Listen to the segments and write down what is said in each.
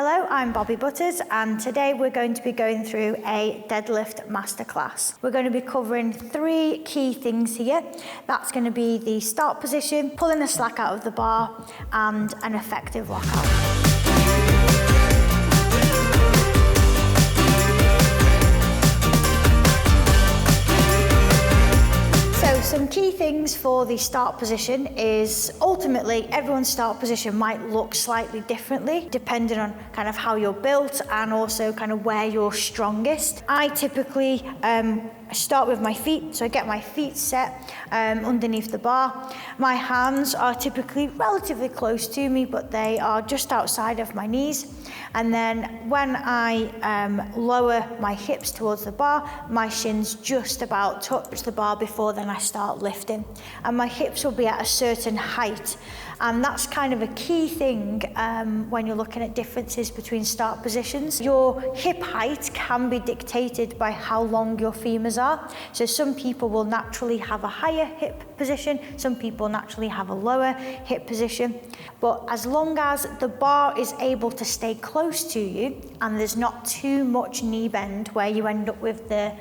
Hello, I'm Bobbie Butters, and today we're going to be going through a deadlift masterclass. We're going to be covering 3 key things here. That's going to be the start position, pulling the slack out of the bar, and an effective lockout. Some key things for the start position is ultimately everyone's start position might look slightly differently depending on kind of how you're built and also kind of where you're strongest. I typically start with my feet, so I get my feet set underneath the bar. My hands are typically relatively close to me, but they are just outside of my knees. And then when I lower my hips towards the bar, my shins just about touch the bar before then I start lifting. And my hips will be at a certain height. And that's kind of a key thing when you're looking at differences between start positions. Your hip height can be dictated by how long your femurs are. So some people will naturally have a higher hip position, some people naturally have a lower hip position. But as long as the bar is able to stay close to you and there's not too much knee bend where you end up with the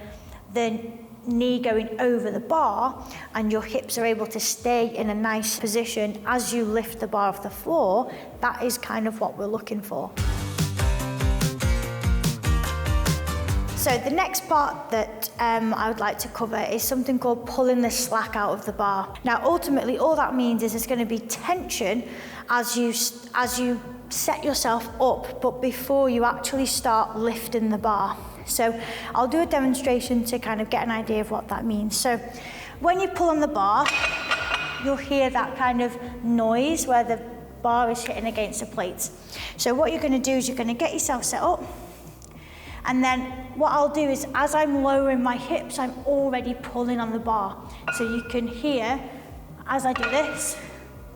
knee going over the bar and your hips are able to stay in a nice position as you lift the bar off the floor, that is kind of what we're looking for. So the next part that I would like to cover is something called pulling the slack out of the bar. Now ultimately all that means is there's going to be tension as you set yourself up, but before you actually start lifting the bar. So I'll do a demonstration to kind of get an idea of what that means. So when you pull on the bar, you'll hear that kind of noise where the bar is hitting against the plates. So what you're going to do is you're going to get yourself set up, and then what I'll do is as I'm lowering my hips, I'm already pulling on the bar. So you can hear as I do this,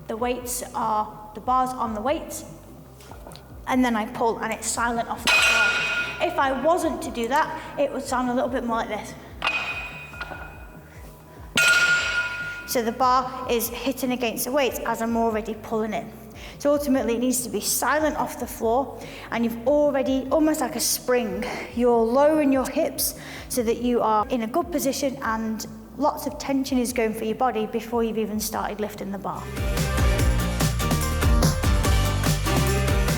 the bar's on the weights, and then I pull and it's silent off the floor. If I wasn't to do that, it would sound a little bit more like this. So the bar is hitting against the weights as I'm already pulling it. So ultimately it needs to be silent off the floor, and you've already, almost like a spring, you're lowering your hips so that you are in a good position and lots of tension is going through your body before you've even started lifting the bar.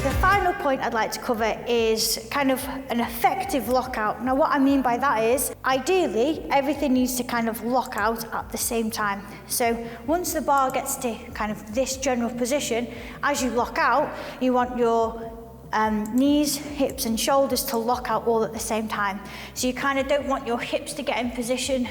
The final point I'd like to cover is kind of an effective lockout. Now what I mean by that is, ideally, everything needs to kind of lock out at the same time. So once the bar gets to kind of this general position, as you lock out, you want your knees, hips and shoulders to lock out all at the same time. So you kind of don't want your hips to get in position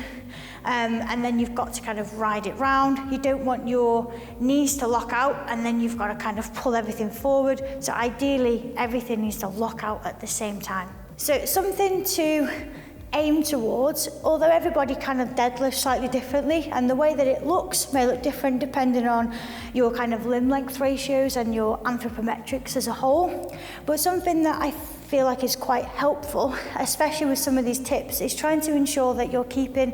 and then you've got to kind of ride it round. You don't want your knees to lock out and then you've got to kind of pull everything forward. So ideally, everything needs to lock out at the same time. So it's something to aim towards, although everybody kind of deadlifts slightly differently, and the way that it looks may look different depending on your kind of limb length ratios and your anthropometrics as a whole. But something that I feel like is quite helpful, especially with some of these tips, is trying to ensure that you're keeping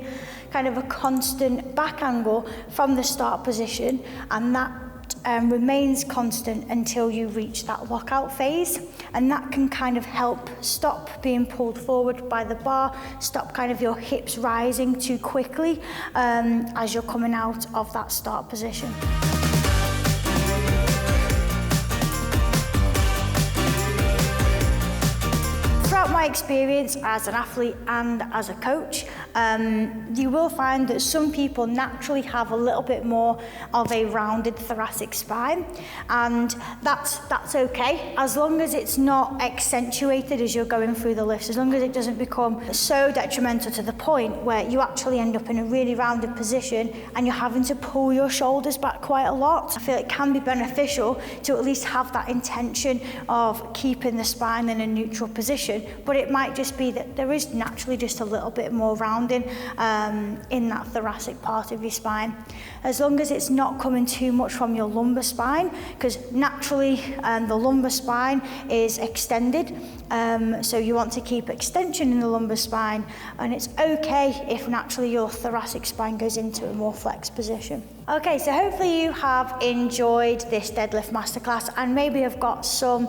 kind of a constant back angle from the start position, and that remains constant until you reach that lockout phase, and that can kind of help stop being pulled forward by the bar, stop kind of your hips rising too quickly as you're coming out of that start position. Throughout my experience as an athlete and as a coach, you will find that some people naturally have a little bit more of a rounded thoracic spine, and that's okay, as long as it's not accentuated as you're going through the lifts, as long as it doesn't become so detrimental to the point where you actually end up in a really rounded position and you're having to pull your shoulders back quite a lot. I feel it can be beneficial to at least have that intention of keeping the spine in a neutral position, but it might just be that there is naturally just a little bit more rounding in that thoracic part of your spine. As long as it's not coming too much from your lumbar spine, because naturally the lumbar spine is extended, so you want to keep extension in the lumbar spine, and it's okay if naturally your thoracic spine goes into a more flexed position. Okay, so hopefully you have enjoyed this deadlift masterclass and maybe have got some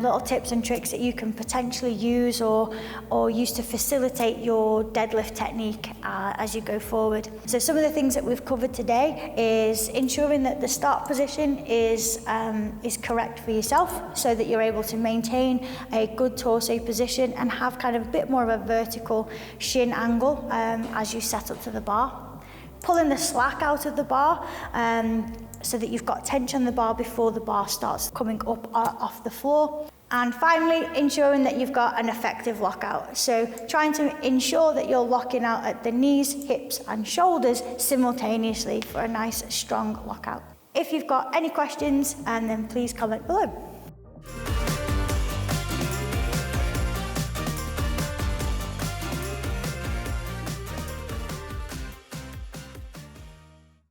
little tips and tricks that you can potentially use or use to facilitate your deadlift technique as you go forward. So some of the things that we've covered today is ensuring that the start position is correct for yourself so that you're able to maintain a good torso position and have kind of a bit more of a vertical shin angle as you set up to the bar. Pulling the slack out of the bar so that you've got tension on the bar before the bar starts coming up off the floor. And finally, ensuring that you've got an effective lockout. So trying to ensure that you're locking out at the knees, hips and shoulders simultaneously for a nice strong lockout. If you've got any questions, then please comment below.